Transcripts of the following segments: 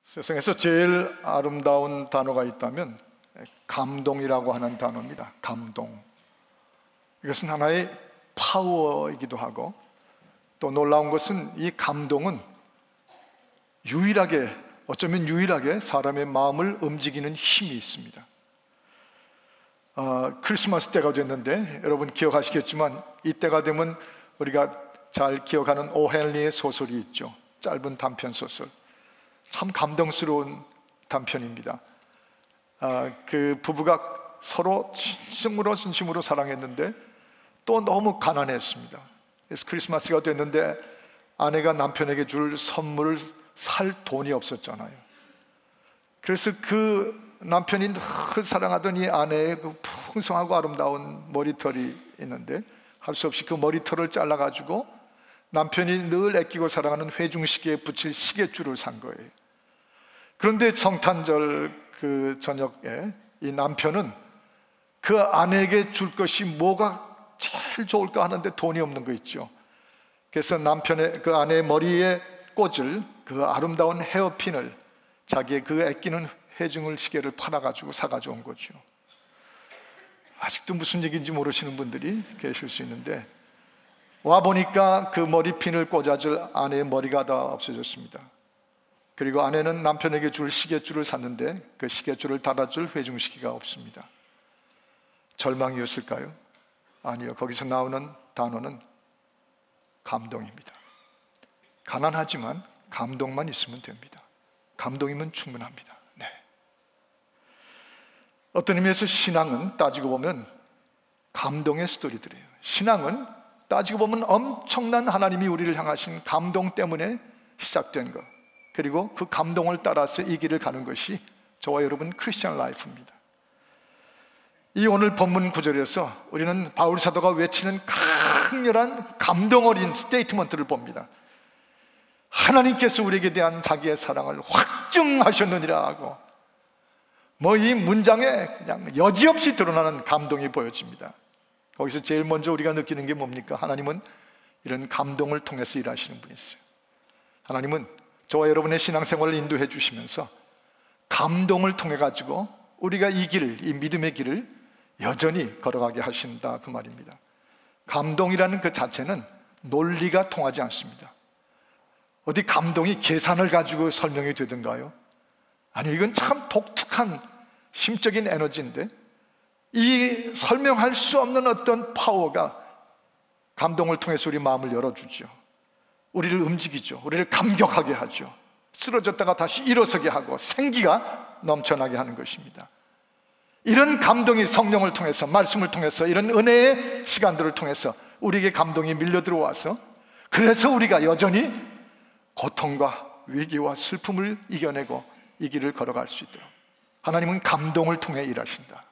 세상에서 제일 아름다운 단어가 있다면 감동이라고 하는 단어입니다. 감동. 이것은 하나의 파워이기도 하고, 또 놀라운 것은 이 감동은 어쩌면 유일하게 사람의 마음을 움직이는 힘이 있습니다. 크리스마스 때가 됐는데 여러분 기억하시겠지만, 이때가 되면 우리가 잘 기억하는 오헨리의 소설이 있죠. 짧은 단편 소설. 참 감동스러운 단편입니다. 그 부부가 서로 진심으로 사랑했는데 또 너무 가난했습니다. 그래서 크리스마스가 됐는데 아내가 남편에게 줄 선물을 살 돈이 없었잖아요. 그래서 그 남편이 늘 사랑하던 이 아내의 그 풍성하고 아름다운 머리털이 있는데 할 수 없이 그 머리털을 잘라가지고 남편이 늘 아끼고 사랑하는 회중시계에 붙일 시계줄을 산 거예요. 그런데 성탄절 그 저녁에 이 남편은 그 아내에게 줄 것이 뭐가 제일 좋을까 하는데 돈이 없는 거 있죠. 그래서 그 아내의 머리에 꽂을 그 아름다운 헤어핀을, 자기의 그 아끼는 회중을 시계를 팔아가지고 사가지고 온 거죠. 아직도 무슨 얘기인지 모르시는 분들이 계실 수 있는데, 와보니까 그 머리핀을 꽂아줄 아내의 머리가 다 없어졌습니다. 그리고 아내는 남편에게 줄 시계줄을 샀는데 그 시계줄을 달아줄 회중시계가 없습니다. 절망이었을까요? 아니요. 거기서 나오는 단어는 감동입니다. 가난하지만 감동만 있으면 됩니다. 감동이면 충분합니다. 네. 어떤 의미에서 신앙은 따지고 보면 감동의 스토리들이에요. 신앙은 따지고 보면 엄청난 하나님이 우리를 향하신 감동 때문에 시작된 것, 그리고 그 감동을 따라서 이 길을 가는 것이 저와 여러분 크리스천 라이프입니다. 이 오늘 본문 구절에서 우리는 바울 사도가 외치는 강렬한 감동 어린 스테이트먼트를 봅니다. 하나님께서 우리에게 대한 자기의 사랑을 확증하셨느니라 하고, 이 문장에 그냥 여지없이 드러나는 감동이 보여집니다. 거기서 제일 먼저 우리가 느끼는 게 뭡니까? 하나님은 이런 감동을 통해서 일하시는 분이세요. 하나님은 저와 여러분의 신앙생활을 인도해 주시면서 감동을 통해 가지고 우리가 이 길을, 이 믿음의 길을 여전히 걸어가게 하신다, 그 말입니다. 감동이라는 그 자체는 논리가 통하지 않습니다. 어디 감동이 계산을 가지고 설명이 되던가요? 아니요, 이건 참 독특한 심적인 에너지인데, 이 설명할 수 없는 어떤 파워가 감동을 통해서 우리 마음을 열어주죠. 우리를 움직이죠. 우리를 감격하게 하죠. 쓰러졌다가 다시 일어서게 하고 생기가 넘쳐나게 하는 것입니다. 이런 감동이 성령을 통해서, 말씀을 통해서, 이런 은혜의 시간들을 통해서 우리에게 감동이 밀려 들어와서, 그래서 우리가 여전히 고통과 위기와 슬픔을 이겨내고 이 길을 걸어갈 수 있도록 하나님은 감동을 통해 일하신다.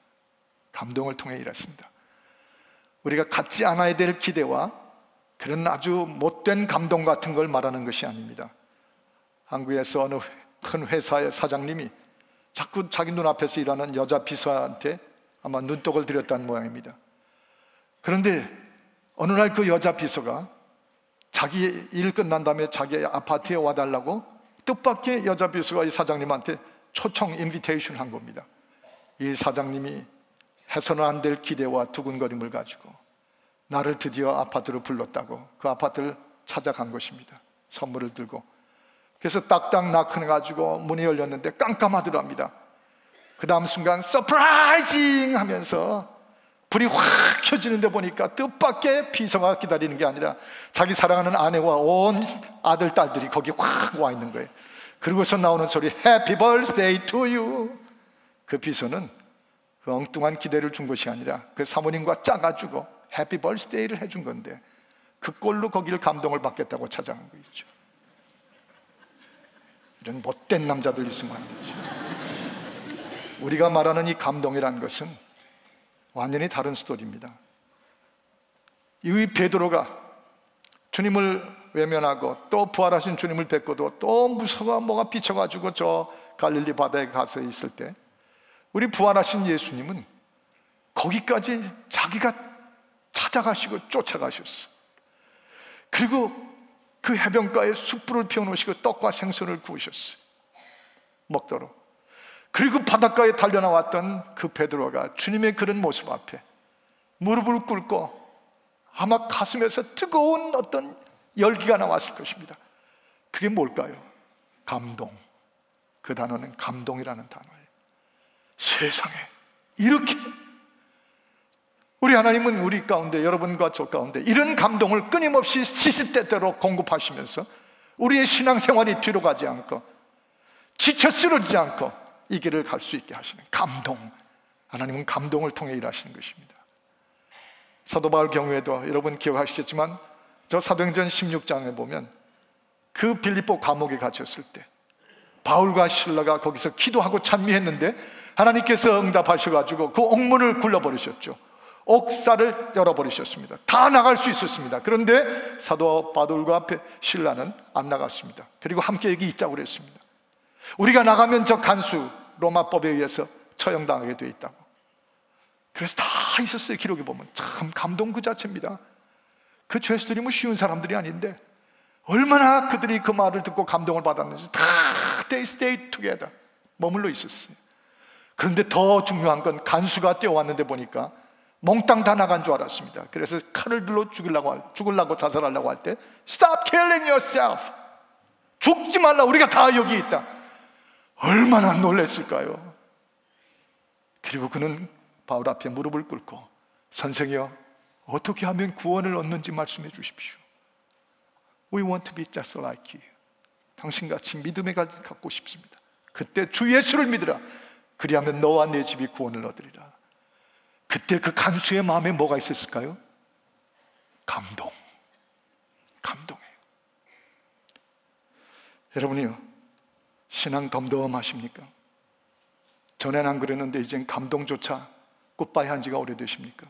감동을 통해 일하신다. 우리가 갖지 않아야 될 기대와 그런 아주 못된 감동 같은 걸 말하는 것이 아닙니다. 한국에서 어느 큰 회사의 사장님이 자꾸 자기 눈앞에서 일하는 여자 비서한테 아마 눈독을 들였다는 모양입니다. 그런데 어느 날 그 여자 비서가 자기 일 끝난 다음에 자기 아파트에 와달라고 뜻밖의 여자 비서가 이 사장님한테 초청 인비테이션을 한 겁니다. 이 사장님이 해서는 안 될 기대와 두근거림을 가지고 나를 드디어 아파트로 불렀다고 그 아파트를 찾아간 것입니다. 선물을 들고. 그래서 딱딱 나크해가지고 문이 열렸는데 깜깜하더랍니다. 그 다음 순간 서프라이징 하면서 불이 확 켜지는데 보니까 뜻밖의 비서가 기다리는 게 아니라 자기 사랑하는 아내와 온 아들, 딸들이 거기 확 와 있는 거예요. 그리고서 나오는 소리, Happy birthday to you. 그 비서는 그 엉뚱한 기대를 준 것이 아니라 그 사모님과 짜가지고 해피 벌스데이를 해준 건데, 그 꼴로 거기를 감동을 받겠다고 찾아간 거 있죠. 이런 못된 남자들 있으면 안 되죠. 우리가 말하는 이 감동이라는 것은 완전히 다른 스토리입니다. 이 베드로가 주님을 외면하고 또 부활하신 주님을 뵙고도 또 무서워 뭐가 비쳐가지고 저 갈릴리 바다에 가서 있을 때, 우리 부활하신 예수님은 거기까지 자기가 찾아가시고 쫓아가셨어. 그리고 그 해변가에 숯불을 피워놓으시고 떡과 생선을 구우셨어요. 먹도록. 그리고 바닷가에 달려나왔던 그 베드로가 주님의 그런 모습 앞에 무릎을 꿇고 아마 가슴에서 뜨거운 어떤 열기가 나왔을 것입니다. 그게 뭘까요? 감동. 그 단어는 감동이라는 단어예요. 세상에 이렇게 우리 하나님은 우리 가운데, 여러분과 저 가운데 이런 감동을 끊임없이 시시때때로 공급하시면서 우리의 신앙생활이 뒤로 가지 않고 지쳐 쓰러지지 않고 이 길을 갈 수 있게 하시는 감동. 하나님은 감동을 통해 일하시는 것입니다. 사도 바울 경우에도 여러분 기억하시겠지만 저 사도행전 16장에 보면 그 빌립보 감옥에 갇혔을 때 바울과 실라가 거기서 기도하고 찬미했는데 하나님께서 응답하셔가지고 그 옥문을 굴러버리셨죠. 옥사를 열어버리셨습니다. 다 나갈 수 있었습니다. 그런데 사도 바울과 실라는 안 나갔습니다. 그리고 함께 여기 있자고 그랬습니다. 우리가 나가면 저 간수 로마법에 의해서 처형당하게 돼 있다고. 그래서 다 있었어요. 기록에 보면 참 감동 그 자체입니다. 그 죄수들이 뭐 쉬운 사람들이 아닌데 얼마나 그들이 그 말을 듣고 감동을 받았는지 다 they stayed together 머물러 있었어요. 그런데 더 중요한 건 간수가 뛰어왔는데 보니까 몽땅 다 나간 줄 알았습니다. 그래서 칼을 들러 죽으려고 자살하려고 할 때 Stop killing yourself, 죽지 말라, 우리가 다 여기 있다. 얼마나 놀랐을까요? 그리고 그는 바울 앞에 무릎을 꿇고 선생이여 어떻게 하면 구원을 얻는지 말씀해 주십시오. We want to be just like you. 당신같이 믿음의 가지 갖고 싶습니다. 그때 주 예수를 믿으라. 그리하면 너와 내 집이 구원을 얻으리라. 그때 그 간수의 마음에 뭐가 있었을까요? 감동. 감동이에요. 여러분이요, 신앙 덤덤하십니까? 전엔 안 그랬는데 이젠 감동조차 굿바이 한 지가 오래되십니까?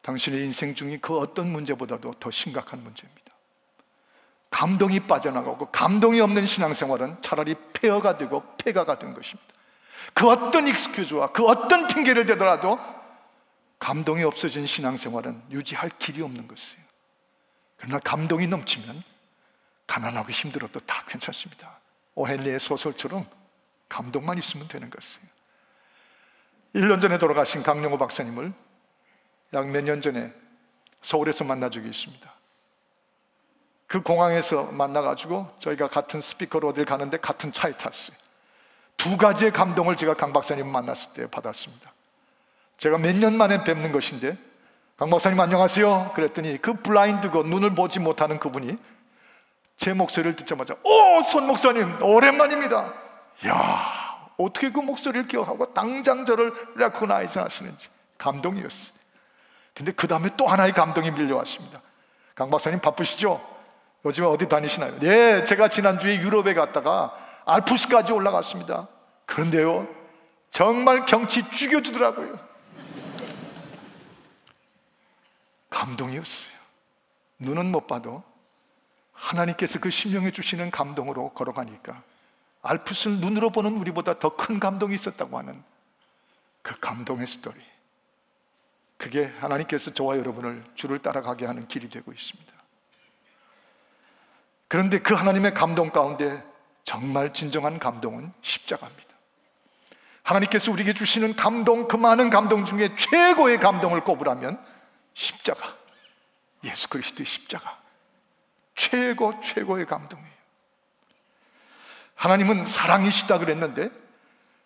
당신의 인생 중에 그 어떤 문제보다도 더 심각한 문제입니다. 감동이 빠져나가고 감동이 없는 신앙생활은 차라리 폐허가 되고 폐가가 된 것입니다. 그 어떤 익스큐즈와 그 어떤 핑계를 대더라도 감동이 없어진 신앙생활은 유지할 길이 없는 것이에요. 그러나 감동이 넘치면 가난하고 힘들어도 다 괜찮습니다. 오헨리의 소설처럼 감동만 있으면 되는 것이에요. 1년 전에 돌아가신 강용호 박사님을 약 몇 년 전에 서울에서 만나 적이 있습니다. 그 공항에서 만나가지고 저희가 같은 스피커로 어딜 가는데 같은 차에 탔어요. 두 가지의 감동을 제가 강 박사님 만났을 때 받았습니다. 제가 몇 년 만에 뵙는 것인데 강 박사님 안녕하세요 그랬더니 그 블라인드고 눈을 보지 못하는 그분이 제 목소리를 듣자마자 오, 손 목사님 오랜만입니다. 이야, 어떻게 그 목소리를 기억하고 당장 저를 레코나이즈 하시는지 감동이었어요. 근데 그 다음에 또 하나의 감동이 밀려왔습니다. 강 박사님 바쁘시죠? 요즘에 어디 다니시나요? 네, 제가 지난주에 유럽에 갔다가 알프스까지 올라갔습니다. 그런데요, 정말 경치 죽여주더라고요. 감동이었어요. 눈은 못 봐도 하나님께서 그 심령해 주시는 감동으로 걸어가니까 알프스를 눈으로 보는 우리보다 더 큰 감동이 있었다고 하는 그 감동의 스토리, 그게 하나님께서 저와 여러분을 주를 따라가게 하는 길이 되고 있습니다. 그런데 그 하나님의 감동 가운데 정말 진정한 감동은 십자가입니다. 하나님께서 우리에게 주시는 감동, 그 많은 감동 중에 최고의 감동을 꼽으라면 십자가, 예수 그리스도의 십자가, 최고의 감동이에요. 하나님은 사랑이시다 그랬는데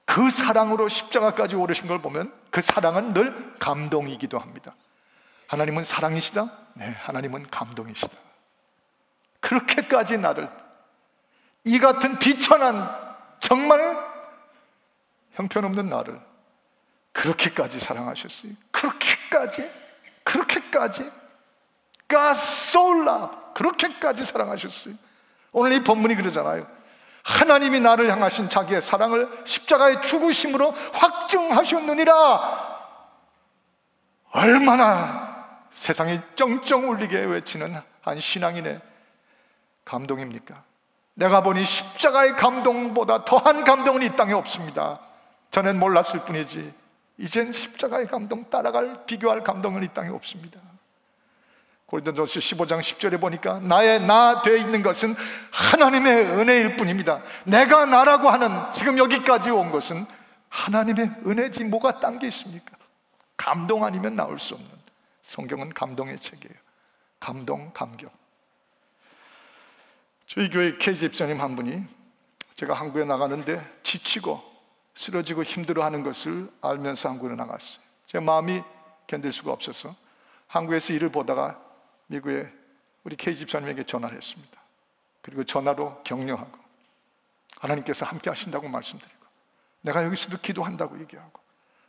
그 사랑으로 십자가까지 오르신 걸 보면 그 사랑은 늘 감동이기도 합니다. 하나님은 사랑이시다? 네, 하나님은 감동이시다. 그렇게까지 나를, 이 같은 비천한 정말 형편없는 나를 그렇게까지 사랑하셨어요. 그렇게까지 God so loved, 그렇게까지 사랑하셨어요. 오늘 이 본문이 그러잖아요. 하나님이 나를 향하신 자기의 사랑을 십자가의 죽으심으로 확증하셨느니라. 얼마나 세상이 쩡쩡 울리게 외치는 한 신앙인의 감동입니까? 내가 보니 십자가의 감동보다 더한 감동은 이 땅에 없습니다. 전엔 몰랐을 뿐이지 이젠 십자가의 감동 따라갈, 비교할 감동은 이 땅에 없습니다. 고린도전서 15장 10절에 보니까 나의 나 되어 있는 것은 하나님의 은혜일 뿐입니다. 내가 나라고 하는 지금 여기까지 온 것은 하나님의 은혜지 뭐가 딴 게 있습니까? 감동 아니면 나올 수 없는, 성경은 감동의 책이에요. 감동, 감격. 저희 교회 K 집사님 한 분이 제가 한국에 나가는데 지치고 쓰러지고 힘들어하는 것을 알면서 한국에 나갔어요. 제 마음이 견딜 수가 없어서 한국에서 일을 보다가 미국에 우리 K 집사님에게 전화를 했습니다. 그리고 전화로 격려하고 하나님께서 함께 하신다고 말씀드리고 내가 여기서도 기도한다고 얘기하고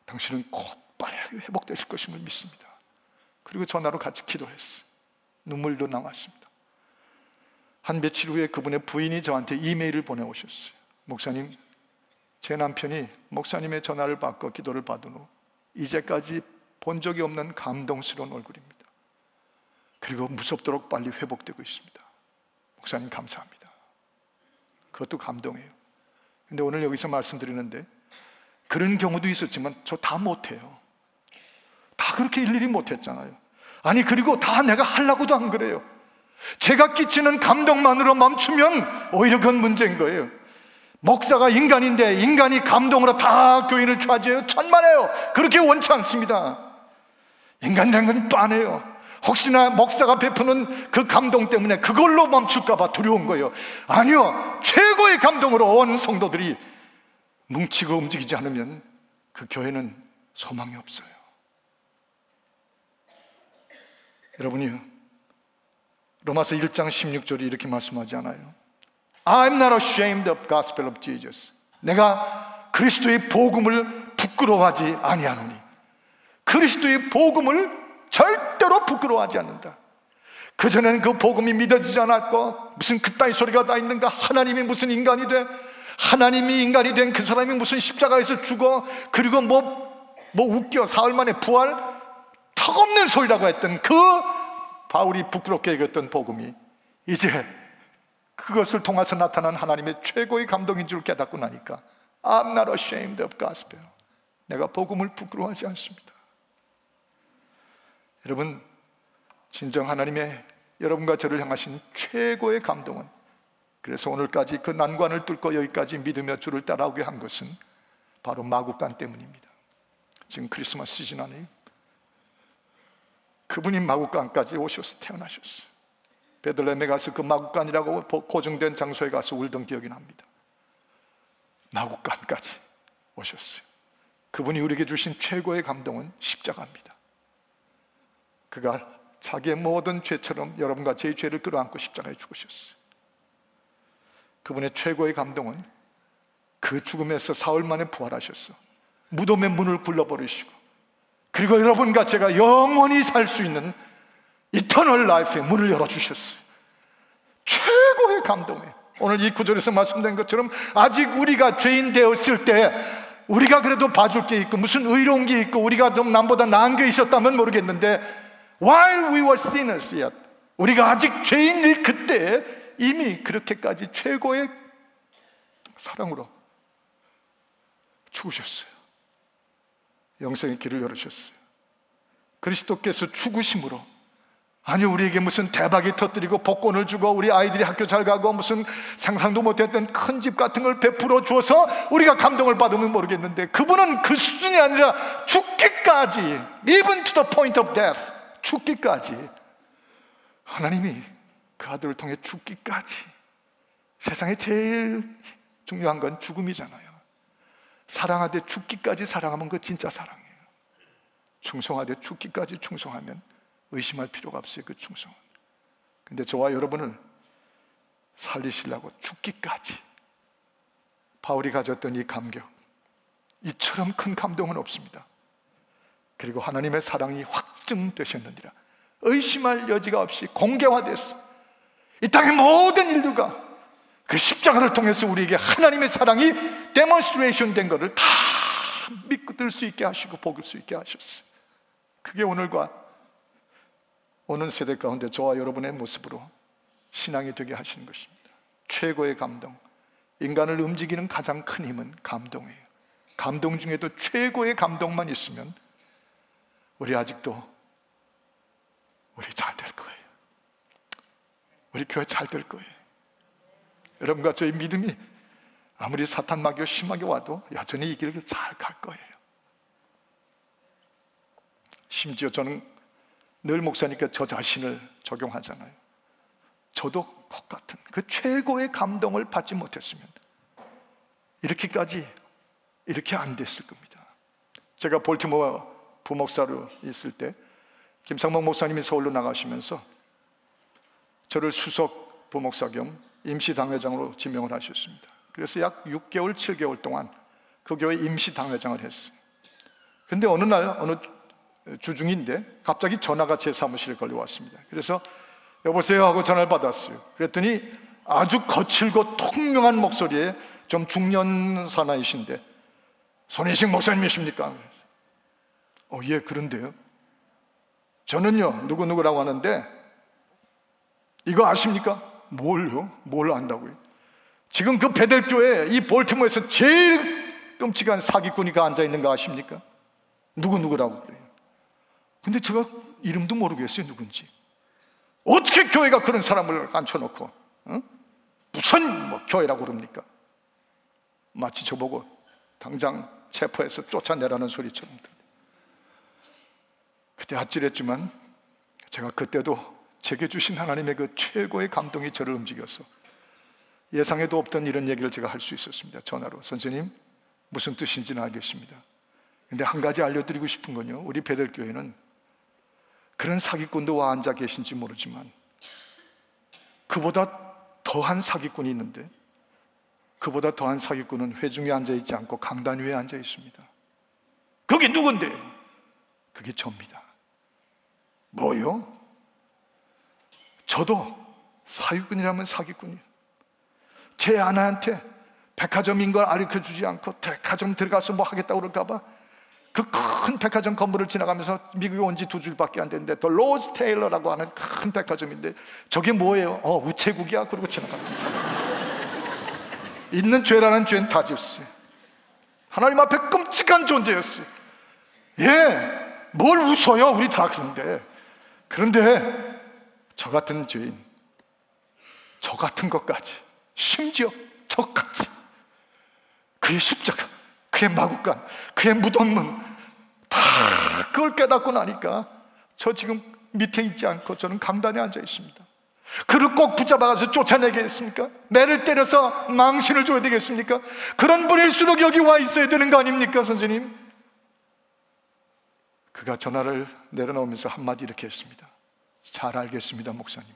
당신은 곧 빨리 회복되실 것임을 믿습니다. 그리고 전화로 같이 기도했어요. 눈물도 나왔습니다. 한 며칠 후에 그분의 부인이 저한테 이메일을 보내오셨어요. 목사님, 제 남편이 목사님의 전화를 받고 기도를 받은 후 이제까지 본 적이 없는 감동스러운 얼굴입니다. 그리고 무섭도록 빨리 회복되고 있습니다. 목사님 감사합니다. 그것도 감동이에요. 근데 오늘 여기서 말씀드리는데 그런 경우도 있었지만 저 다 못해요. 다 그렇게 일일이 못했잖아요. 아니 그리고 다 내가 하려고도 안 그래요. 제가 끼치는 감동만으로 멈추면 오히려 그건 문제인 거예요. 목사가 인간인데 인간이 감동으로 다 교인을 차지해요? 천만에요. 그렇게 원치 않습니다. 인간이라는 건 빤해요. 혹시나 목사가 베푸는 그 감동 때문에 그걸로 멈출까 봐 두려운 거예요. 아니요, 최고의 감동으로 온 성도들이 뭉치고 움직이지 않으면 그 교회는 소망이 없어요. 여러분이요, 로마서 1장 16절이 이렇게 말씀하지 않아요? I'm not ashamed of the gospel of Jesus. 내가 그리스도의 복음을 부끄러워하지 아니하노니. 그리스도의 복음을 절대로 부끄러워하지 않는다. 그전에는 그 복음이 믿어지지 않았고 무슨 그따위 소리가 다 있는가? 하나님이 무슨 인간이 돼? 하나님이 인간이 된 그 사람이 무슨 십자가에서 죽어? 그리고 뭐 웃겨 사흘 만에 부활? 턱없는 소리라고 했던 그 바울이 부끄럽게 여겼던 복음이 이제 그것을 통해서 나타난 하나님의 최고의 감동인 줄 깨닫고 나니까 I'm not ashamed of gospel. 내가 복음을 부끄러워하지 않습니다. 여러분, 진정 하나님의 여러분과 저를 향하신 최고의 감동은, 그래서 오늘까지 그 난관을 뚫고 여기까지 믿으며 주를 따라오게 한 것은 바로 마국간 때문입니다. 지금 크리스마스 시즌 아니에요? 그분이 마국간까지 오셔서 태어나셨어요. 베들레헴에 가서 그 마국간이라고 고정된 장소에 가서 울던 기억이 납니다. 마국간까지 오셨어요. 그분이 우리에게 주신 최고의 감동은 십자가입니다. 그가 자기의 모든 죄처럼 여러분과 제 죄를 끌어안고 십자가에 죽으셨어요. 그분의 최고의 감동은 그 죽음에서 사흘 만에 부활하셨어. 무덤의 문을 굴러버리시고, 그리고 여러분과 제가 영원히 살 수 있는 이터널 라이프의 문을 열어주셨어요. 최고의 감동이에요. 오늘 이 구절에서 말씀드린 것처럼 아직 우리가 죄인 되었을 때 우리가 그래도 봐줄 게 있고 무슨 의로운 게 있고 우리가 좀 남보다 나은 게 있었다면 모르겠는데, while we were sinners yet, 우리가 아직 죄인일 그때 이미 그렇게까지 최고의 사랑으로 죽으셨어요. 영생의 길을 열으셨어요. 그리스도께서 죽으심으로, 아니 우리에게 무슨 대박이 터뜨리고 복권을 주고 우리 아이들이 학교 잘 가고 무슨 상상도 못했던 큰 집 같은 걸 베풀어 주어서 우리가 감동을 받으면 모르겠는데, 그분은 그 수준이 아니라 죽기까지, even to the point of death, 죽기까지, 하나님이 그 아들을 통해 죽기까지. 세상에 제일 중요한 건 죽음이잖아요. 사랑하되 죽기까지 사랑하면 그 진짜 사랑이에요. 충성하되 죽기까지 충성하면 의심할 필요가 없어요. 그 충성은. 근데 저와 여러분을 살리시려고 죽기까지, 바울이 가졌던 이 감격, 이처럼 큰 감동은 없습니다. 그리고 하나님의 사랑이 확증되셨느니라. 의심할 여지가 없이 공개화됐어. 이 땅의 모든 인류가 그 십자가를 통해서 우리에게 하나님의 사랑이 데몬스트레이션 된 것을 다 믿을 수 있게 하시고 복을 수 있게 하셨어요. 그게 오늘과 오는 세대 가운데 저와 여러분의 모습으로 신앙이 되게 하시는 것입니다. 최고의 감동, 인간을 움직이는 가장 큰 힘은 감동이에요. 감동 중에도 최고의 감동만 있으면 우리 아직도 우리 잘 될 거예요. 우리 교회 잘 될 거예요. 여러분과 저희 믿음이 아무리 사탄 마귀가 심하게 와도 여전히 이 길을 잘 갈 거예요. 심지어 저는 늘 목사니까 저 자신을 적용하잖아요. 저도 똑같은 그 최고의 감동을 받지 못했으면 이렇게 안 됐을 겁니다. 제가 볼티모어 부목사로 있을 때 김상목 목사님이 서울로 나가시면서 저를 수석 부목사 겸 임시 당회장으로 지명을 하셨습니다. 그래서 약 6개월, 7개월 동안 그 교회 임시 당회장을 했어요. 그런데 어느 날 어느 주중인데 갑자기 전화가 제 사무실에 걸려왔습니다. 그래서 여보세요 하고 전화를 받았어요. 그랬더니 아주 거칠고 통명한 목소리에 좀 중년 사나이신데 손희식 목사님이십니까? 예, 그런데요. 저는요 누구누구라고 하는데 이거 아십니까? 뭘요? 뭘 안다고요? 지금 그 베델교회 이 볼티모어에서 제일 끔찍한 사기꾼이 앉아있는 거 아십니까? 누구누구라고 그래요. 근데 제가 이름도 모르겠어요, 누군지. 어떻게 교회가 그런 사람을 앉혀놓고 무슨 교회라고 그럽니까? 마치 저보고 당장 체포해서 쫓아내라는 소리처럼. 그때 아찔했지만 제가 그때도 제게 주신 하나님의 그 최고의 감동이 저를 움직여서 예상에도 없던 이런 얘기를 제가 할 수 있었습니다. 전화로. 선생님, 무슨 뜻인지는 알겠습니다. 근데 한 가지 알려드리고 싶은 건요, 우리 베델교회는 그런 사기꾼도 와 앉아 계신지 모르지만 그보다 더한 사기꾼이 있는데 그보다 더한 사기꾼은 회중에 앉아있지 않고 강단 위에 앉아 있습니다. 그게 누군데? 그게 저입니다. 뭐요? 저도 사기꾼이라면 사기꾼이에요. 제 아내한테 백화점인 걸 알려주지 않고 백화점 들어가서 뭐 하겠다고 그럴까봐 그 큰 백화점 건물을 지나가면서 미국에 온 지 2주일밖에 안 됐는데 더 로즈 테일러라고 하는 큰 백화점인데 저게 뭐예요? 우체국이야. 그러고 지나가면서 있는 죄라는 죄는 다 지었어요. 하나님 앞에 끔찍한 존재였어요. 뭘 웃어요? 우리 다 그런데 저 같은 죄인, 저 같은 것까지, 심지어 저까지 그의 십자가, 그의 마구간, 그의 무덤문 다 그걸 깨닫고 나니까 저 지금 밑에 있지 않고 저는 강단에 앉아 있습니다. 그를 꼭 붙잡아가서 쫓아내겠습니까? 매를 때려서 망신을 줘야 되겠습니까? 그런 분일수록 여기 와 있어야 되는 거 아닙니까, 선생님? 그가 전화를 내려놓으면서 한마디 이렇게 했습니다. 잘 알겠습니다, 목사님.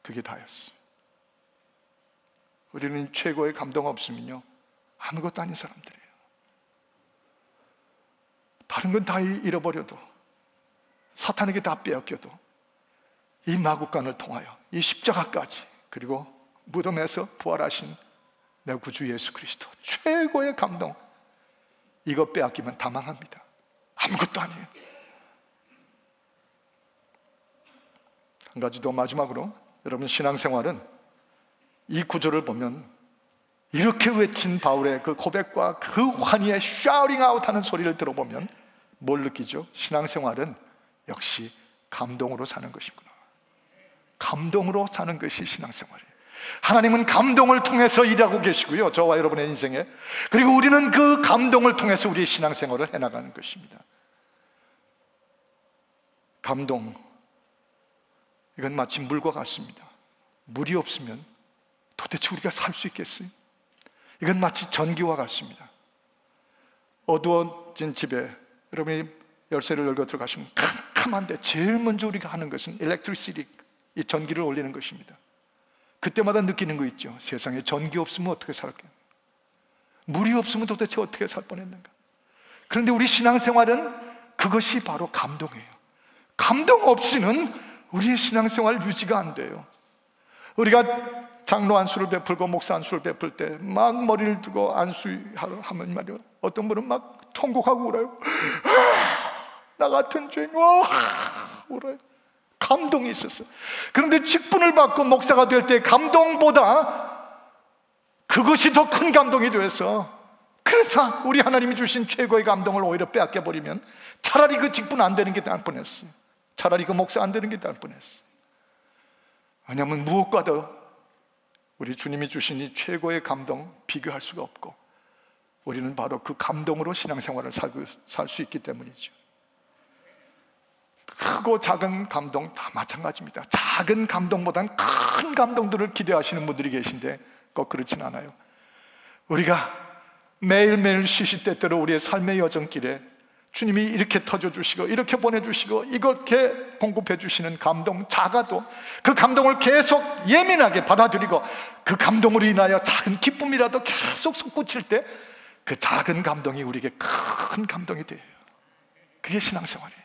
그게 다였어요. 우리는 최고의 감동 없으면요 아무것도 아닌 사람들이에요. 다른 건 다 잃어버려도, 사탄에게 다 빼앗겨도 이 마구간을 통하여 이 십자가까지, 그리고 무덤에서 부활하신 내 구주 예수 그리스도, 최고의 감동, 이거 빼앗기면 다 망합니다. 아무것도 아니에요. 한 가지 더 마지막으로, 여러분 신앙생활은 이 구절을 보면 이렇게 외친 바울의 그 고백과 그 환희의 샤우팅 아웃 하는 소리를 들어보면 뭘 느끼죠? 신앙생활은 역시 감동으로 사는 것이구나. 감동으로 사는 것이 신앙생활이에요. 하나님은 감동을 통해서 일하고 계시고요, 저와 여러분의 인생에. 그리고 우리는 그 감동을 통해서 우리의 신앙생활을 해나가는 것입니다. 감동, 이건 마치 물과 같습니다. 물이 없으면 도대체 우리가 살 수 있겠어요? 이건 마치 전기와 같습니다. 어두워진 집에 여러분이 열쇠를 열고 들어가시면 캄캄한데 제일 먼저 우리가 하는 것은 일렉트리시티, 이 전기를 올리는 것입니다. 그때마다 느끼는 거 있죠. 세상에 전기 없으면 어떻게 살게? 물이 없으면 도대체 어떻게 살 뻔했는가? 그런데 우리 신앙생활은 그것이 바로 감동이에요. 감동 없이는 우리의 신앙생활 유지가 안 돼요. 우리가 장로 안수를 베풀고 목사 안수를 베풀 때 막 머리를 두고 안수하면 말이요, 어떤 분은 막 통곡하고 울어요. 나 같은 죄인, 울어요. 감동이 있었어. 그런데 직분을 받고 목사가 될 때 감동보다 그것이 더 큰 감동이 되어서, 그래서 우리 하나님이 주신 최고의 감동을 오히려 왜냐하면 무엇과도 우리 주님이 주신 이 최고의 감동 비교할 수가 없고, 우리는 바로 그 감동으로 신앙생활을 살 수 있기 때문이죠. 크고 작은 감동 다 마찬가지입니다. 작은 감동보다는 큰 감동들을 기대하시는 분들이 계신데 꼭 그렇진 않아요. 우리가 매일매일 시시때때로 우리의 삶의 여정길에 주님이 이렇게 터져주시고 이렇게 보내주시고 이렇게 공급해 주시는 감동, 작아도 그 감동을 계속 예민하게 받아들이고 그 감동으로 인하여 작은 기쁨이라도 계속 솟구칠 때 그 작은 감동이 우리에게 큰 감동이 돼요. 그게 신앙생활이에요.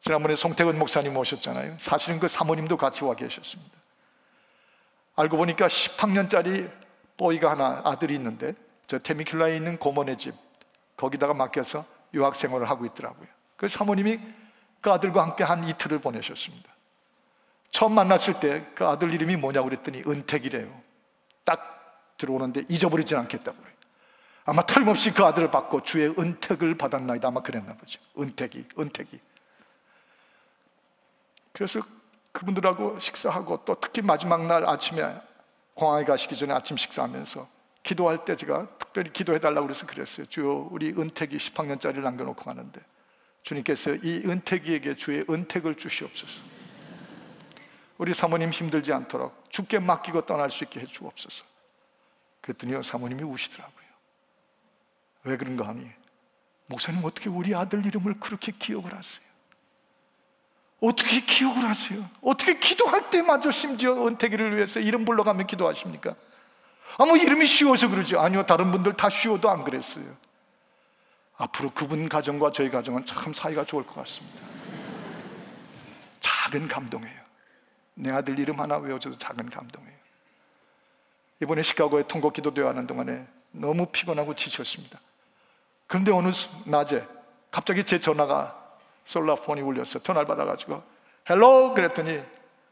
지난번에 송태근 목사님 오셨잖아요. 사실은 그 사모님도 같이 와 계셨습니다. 알고 보니까 10학년짜리 보이가 하나, 아들이 있는데 저 테미큘라에 있는 고모네 집 거기다가 맡겨서 유학생활을 하고 있더라고요. 그 사모님이 그 아들과 함께 한 이틀을 보내셨습니다. 처음 만났을 때 그 아들 이름이 뭐냐고 그랬더니 은택이래요. 딱 들어오는데 잊어버리진 않겠다고 그래요. 아마 틀림없이 그 아들을 받고 주의 은택을 받았나이다, 아마 그랬나 보죠. 은택이. 그래서 그분들하고 식사하고 또 특히 마지막 날 아침에 공항에 가시기 전에 아침 식사하면서 기도할 때 제가 특별히 기도해달라고 그래서 그랬어요. 주여, 우리 은택이 10학년짜리를 남겨놓고 가는데 주님께서 이 은택이에게 주의 은택을 주시옵소서. 우리 사모님 힘들지 않도록 주께 맡기고 떠날 수 있게 해주옵소서. 그랬더니 사모님이 우시더라고요. 왜 그런가 하니, 목사님 어떻게 우리 아들 이름을 그렇게 기억을 하세요? 어떻게 기억을 하세요? 어떻게 기도할 때마저 심지어 은택이를 위해서 이름 불러가며 기도하십니까? 뭐 이름이 쉬워서 그러죠. 아니요, 다른 분들 다 쉬워도 안 그랬어요. 앞으로 그분 가정과 저희 가정은 참 사이가 좋을 것 같습니다. 작은 감동이에요. 내 아들 이름 하나 외워줘도 작은 감동이에요. 이번에 시카고에 통곡 기도대회 하는 동안에 너무 피곤하고 지쳤습니다. 그런데 어느 낮에 갑자기 제 전화가 솔라폰이 울렸어요. 전화를 받아가지고 헬로 그랬더니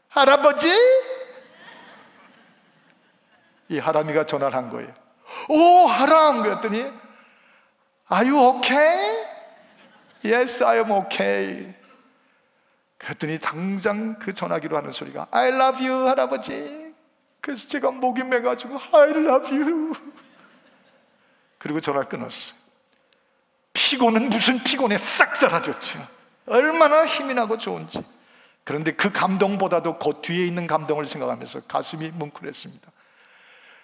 할아버지? 이 하람이가 전화를 한 거예요. 오, 하람! 그랬더니 Are you okay? Yes, I am okay. 그랬더니 당장 그 전화기로 하는 소리가 I love you, 할아버지. 그래서 제가 목이 매가지고 I love you. 그리고 전화를 끊었어요. 피곤은 무슨 피곤해, 싹 사라졌죠. 얼마나 힘이 나고 좋은지. 그런데 그 감동보다도 그 뒤에 있는 감동을 생각하면서 가슴이 뭉클했습니다.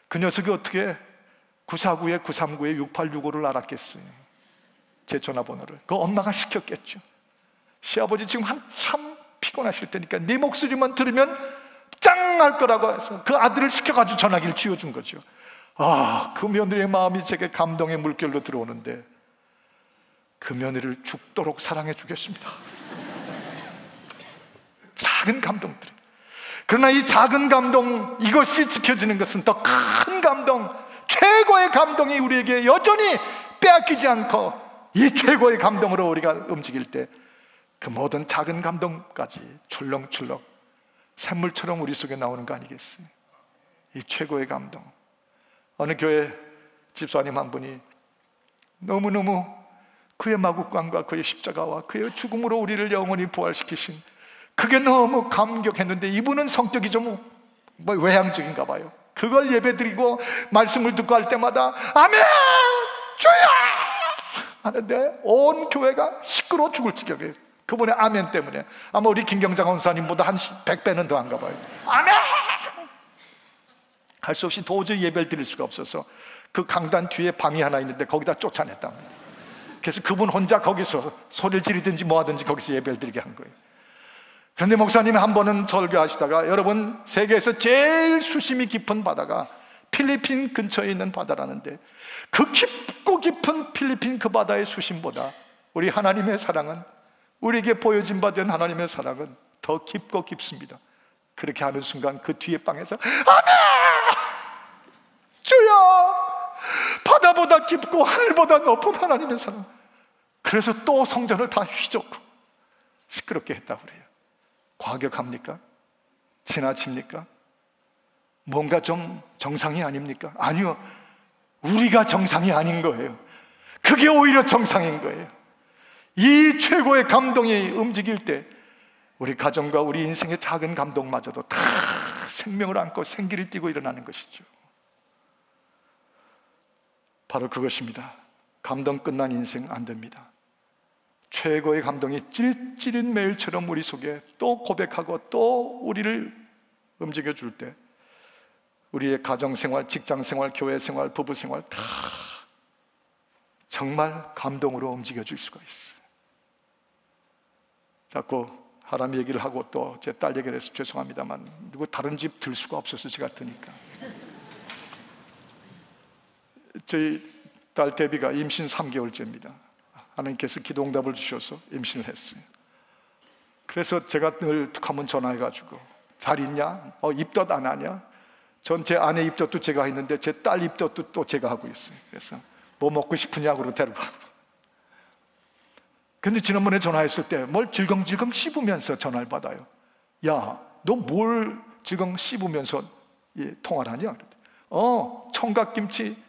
그 녀석이 어떻게 949에 939에 6865를 알았겠어요? 제 전화번호를. 그 엄마가 시켰겠죠. 시아버지 지금 한참 피곤하실 테니까 네 목소리만 들으면 짱 할 거라고 해서 그 아들을 시켜가지고 전화기를 쥐어준 거죠. 그 며느리의 마음이 제게 감동의 물결로 들어오는데 그 며느리를 죽도록 사랑해 주겠습니다. 작은 감동들. 그러나 이 작은 감동, 이것이 지켜지는 것은 더 큰 감동, 최고의 감동이 우리에게 여전히 빼앗기지 않고 이 최고의 감동으로 우리가 움직일 때 그 모든 작은 감동까지 출렁출렁 샘물처럼 우리 속에 나오는 거 아니겠어요? 이 최고의 감동. 어느 교회 집사님 한 분이 너무너무 그의 마국간과 그의 십자가와 그의 죽음으로 우리를 영원히 부활시키신 그게 너무 감격했는데 이분은 성격이 좀 외향적인가 봐요. 그걸 예배드리고 말씀을 듣고 할 때마다 아멘! 주여! 하는데 온 교회가 시끄러워 죽을 지경이에요. 그분의 아멘 때문에. 아마 우리 김경장 원사님보다 한 100배는 더 한가 봐요. 아멘! 할 수 없이 도저히 예배를 드릴 수가 없어서 그 강단 뒤에 방이 하나 있는데 거기다 쫓아냈답니다. 그래서 그분 혼자 거기서 소리를 지르든지 뭐 하든지 거기서 예배를 드리게 한 거예요. 그런데 목사님이 한 번은 설교하시다가 여러분, 세계에서 제일 수심이 깊은 바다가 필리핀 근처에 있는 바다라는데 그 깊고 깊은 필리핀 그 바다의 수심보다 우리 하나님의 사랑은, 우리에게 보여진 바 된 하나님의 사랑은 더 깊고 깊습니다. 그렇게 하는 순간 그 뒤에 방에서 아멘! 주여! 바다보다 깊고 하늘보다 높은 하나님의 사랑. 그래서 또 성전을 다 휘젓고 시끄럽게 했다고 그래요. 과격합니까? 지나칩니까? 뭔가 좀 정상이 아닙니까? 아니요, 우리가 정상이 아닌 거예요. 그게 오히려 정상인 거예요. 이 최고의 감동이 움직일 때 우리 가정과 우리 인생의 작은 감동마저도 다 생명을 안고 생기를 띠고 일어나는 것이죠. 바로 그것입니다. 감동 끝난 인생 안 됩니다. 최고의 감동이 찔찔인 매일처럼 우리 속에 또 고백하고 또 우리를 움직여 줄 때 우리의 가정생활, 직장생활, 교회생활, 부부생활 다 정말 감동으로 움직여 줄 수가 있어요. 자꾸 하람 얘기를 하고 또 제 딸 얘기를 해서 죄송합니다만 누구 다른 집 들 수가 없어서 제가 드니까 저희 딸 데비가 임신 3개월째입니다. 하나님께서 기도 응답을 주셔서 임신을 했어요. 그래서 제가 늘 한번 전화해가지고 잘 있냐? 입덧 안 하냐? 전 제 아내 입덧도 제가 했는데 제 딸 입덧도 또 제가 하고 있어요. 그래서 뭐 먹고 싶으냐고 데려가. 근데 지난번에 전화했을 때 뭘 질겅질겅 씹으면서 전화를 받아요. 야, 너 뭘 질겅 씹으면서 통화를 하냐? 청각김치,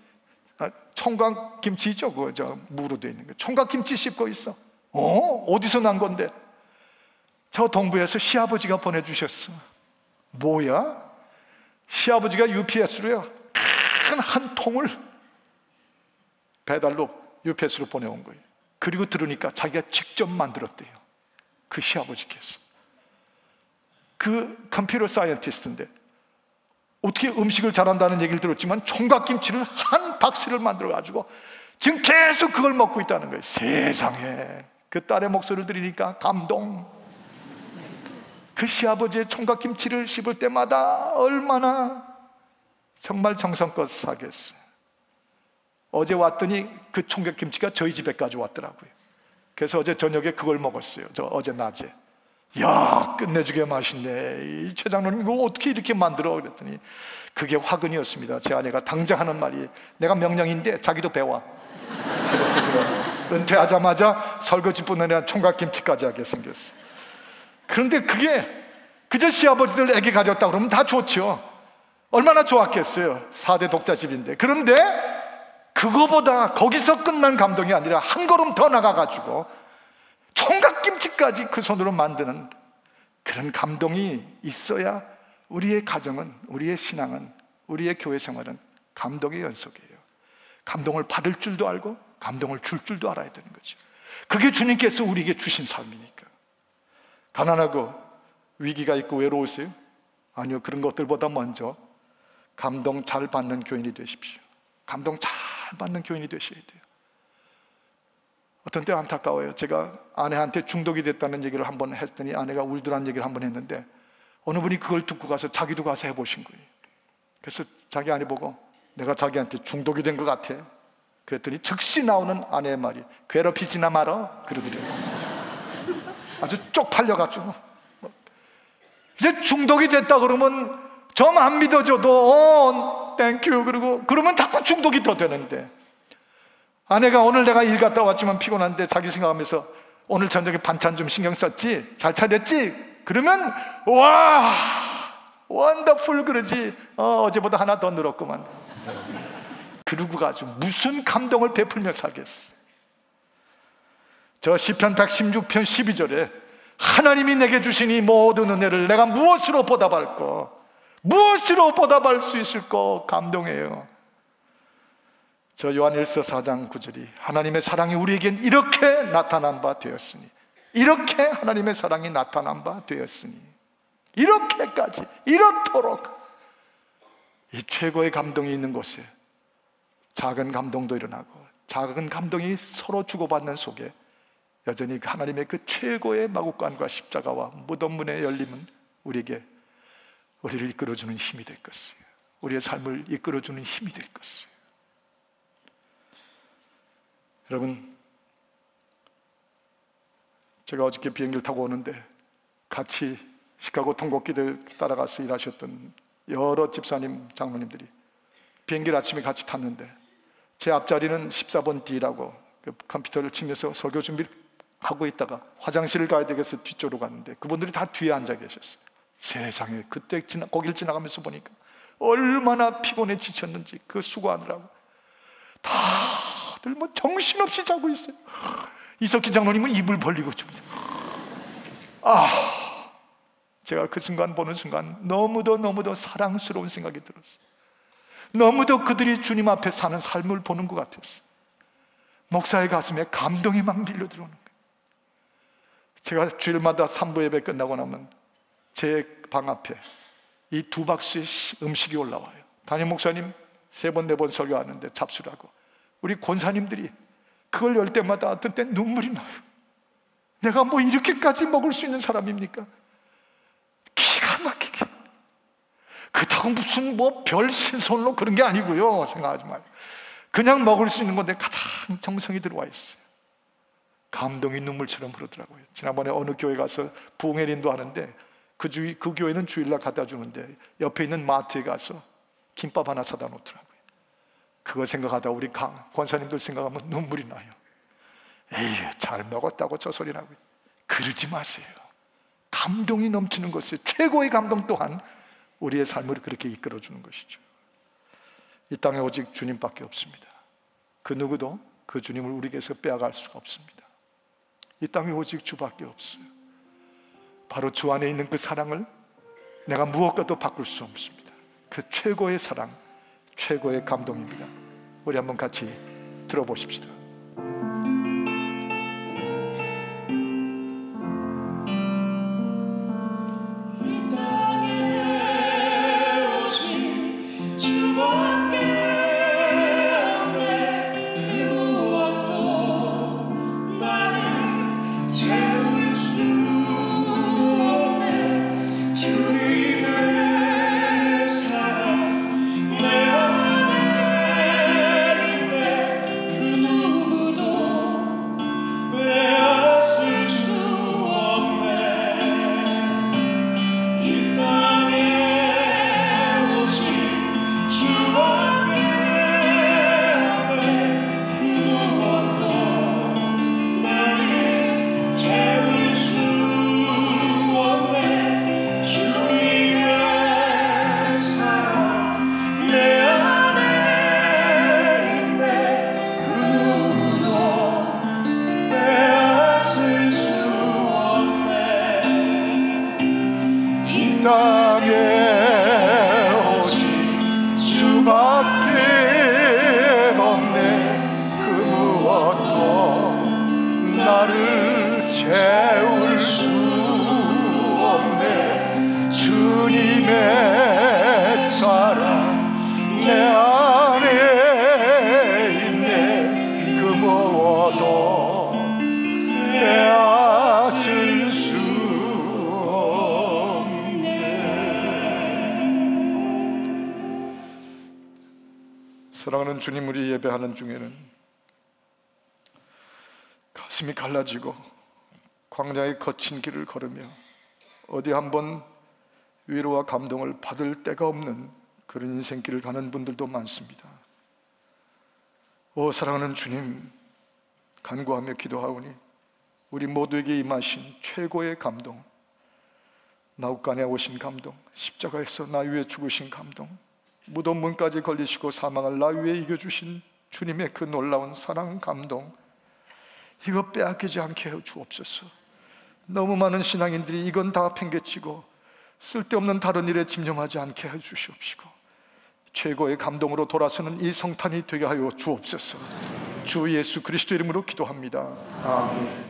청각김치죠. 무로 되어 있는 거. 청각김치 씹고 있어. 어디서 난 건데? 저 동부에서 시아버지가 보내주셨어. 뭐야? 시아버지가 UPS로요 큰 한 통을 배달로 UPS로 보내온 거예요. 그리고 들으니까 자기가 직접 만들었대요. 그 시아버지께서. 그 컴퓨터 사이언티스트인데 어떻게 음식을 잘한다는 얘기를 들었지만 총각김치를 한 박스를 만들어가지고 지금 계속 그걸 먹고 있다는 거예요. 세상에. 그 딸의 목소리를 들으니까 감동. 그 시아버지의 총각김치를 씹을 때마다 얼마나 정말 정성껏 사겠어요. 어제 왔더니 그 총각김치가 저희 집에까지 왔더라고요. 그래서 어제 저녁에 그걸 먹었어요. 어제 낮에. 야, 끝내주게 맛있네. 이 최 장로님 이거 어떻게 이렇게 만들어? 그랬더니 그게 화근이었습니다. 제 아내가 당장 하는 말이 내가 명령인데 자기도 배워. 그래서 제가 은퇴하자마자 설거지뿐 아니라 총각김치까지 하게 생겼어요. 그런데 그게 그저 시아버지들 애기 가졌다 그러면 다 좋죠. 얼마나 좋았겠어요. 4대 독자집인데. 그런데 그거보다 거기서 끝난 감동이 아니라 한 걸음 더 나가가지고 총각김치까지 그 손으로 만드는 그런 감동이 있어야 우리의 가정은, 우리의 신앙은, 우리의 교회 생활은 감동의 연속이에요. 감동을 받을 줄도 알고 감동을 줄 줄도 알아야 되는 거죠. 그게 주님께서 우리에게 주신 삶이니까. 가난하고 위기가 있고 외로우세요? 아니요. 그런 것들보다 먼저 감동 잘 받는 교인이 되십시오. 감동 잘 받는 교인이 되셔야 돼요. 어떤 때 안타까워요. 제가 아내한테 중독이 됐다는 얘기를 한번 했더니 아내가 울더라는 얘기를 한번 했는데 어느 분이 그걸 듣고 가서 자기도 가서 해보신 거예요. 그래서 자기 아내 보고 내가 자기한테 중독이 된 것 같아. 그랬더니 즉시 나오는 아내의 말이 괴롭히지나 말어 그러더래요. 아주 쪽팔려가지고 이제 중독이 됐다 그러면 좀 안 믿어줘도 땡큐 그러고 그러면 자꾸 중독이 더 되는데 아내가 오늘 내가 일 갔다 왔지만 피곤한데 자기 생각하면서 오늘 저녁에 반찬 좀 신경 썼지? 잘 차렸지? 그러면 와 원더풀 그러지. 어제보다 하나 더 늘었구만. 그러고 가지고 무슨 감동을 베풀며 살겠어. 저 시편 116편 12절에 하나님이 내게 주신 이 모든 은혜를 내가 무엇으로 보답할까? 무엇으로 보답할 수 있을까? 감동해요. 저 요한일서 4장 9절이 하나님의 사랑이 우리에겐 이렇게 나타난 바 되었으니 이렇게 하나님의 사랑이 나타난 바 되었으니 이렇게까지 이렇도록 이 최고의 감동이 있는 곳에 작은 감동도 일어나고 작은 감동이 서로 주고받는 속에 여전히 하나님의 그 최고의 마구간과 십자가와 무덤문의 열림은 우리를 이끌어주는 힘이 될 것이에요. 우리의 삶을 이끌어주는 힘이 될 것이에요. 여러분, 제가 어저께 비행기를 타고 오는데 같이 시카고 통곡기대 따라가서 일하셨던 여러 집사님, 장로님들이 비행기를 아침에 같이 탔는데 제 앞자리는 14번 D라고 컴퓨터를 치면서 설교 준비를 하고 있다가 화장실을 가야 되겠어 뒤쪽으로 갔는데 그분들이 다 뒤에 앉아 계셨어요. 세상에 그때 거길 지나가면서 보니까 얼마나 피곤해 지쳤는지 그 수고하느라고 다들 뭐 정신없이 자고 있어요. 이석기 장로님은 입을 벌리고 줍니다. 제가 그 순간 보는 순간 너무도 사랑스러운 생각이 들었어요. 너무도 그들이 주님 앞에 사는 삶을 보는 것 같았어요. 목사의 가슴에 감동이 막 밀려 들어오는 거예요. 제가 주일마다 산부 예배 끝나고 나면 제 방 앞에 이 2박스의 음식이 올라와요. 담임 목사님 3번 4번 설교하는데 잡수라고. 우리 권사님들이 그걸 열 때마다 어떤 때 눈물이 나요. 내가 뭐 이렇게까지 먹을 수 있는 사람입니까? 기가 막히게. 그렇다고 무슨 뭐 별 신선로 그런 게 아니고요, 생각하지 마요. 그냥 먹을 수 있는 건데 가장 정성이 들어와 있어요. 감동이 눈물처럼 흐르더라고요. 지난번에 어느 교회 가서 부흥회 인도하는데 그 교회는 주일날 갖다 주는데 옆에 있는 마트에 가서 김밥 하나 사다 놓더라고요. 그거 생각하다 우리 권사님들 생각하면 눈물이 나요. 에이, 잘 먹었다고 저 소리 나고요. 그러지 마세요. 감동이 넘치는 것이 최고의 감동 또한 우리의 삶을 그렇게 이끌어주는 것이죠. 이 땅에 오직 주님밖에 없습니다. 그 누구도 그 주님을 우리에게서 빼앗을 수가 없습니다. 이 땅에 오직 주밖에 없어요. 바로 주 안에 있는 그 사랑을 내가 무엇과도 바꿀 수 없습니다. 그 최고의 사랑, 최고의 감동입니다. 우리 한번 같이 들어보십시다. 사랑하는 주님, 우리 예배하는 중에는 가슴이 갈라지고 광야의 거친 길을 걸으며 어디 한번 위로와 감동을 받을 데가 없는 그런 인생길을 가는 분들도 많습니다. 오 사랑하는 주님, 간구하며 기도하오니 우리 모두에게 임하신 최고의 감동, 나웃간에 오신 감동, 십자가에서 나 위에 죽으신 감동, 무덤 문까지 걸리시고 사망을 나 위에 이겨주신 주님의 그 놀라운 사랑 감동, 이거 빼앗기지 않게 해 주옵소서. 너무 많은 신앙인들이 이건 다 팽개치고 쓸데없는 다른 일에 집념하지 않게 해 주시옵시고 최고의 감동으로 돌아서는 이 성탄이 되게 하여 주옵소서. 주 예수 그리스도 이름으로 기도합니다. 아멘.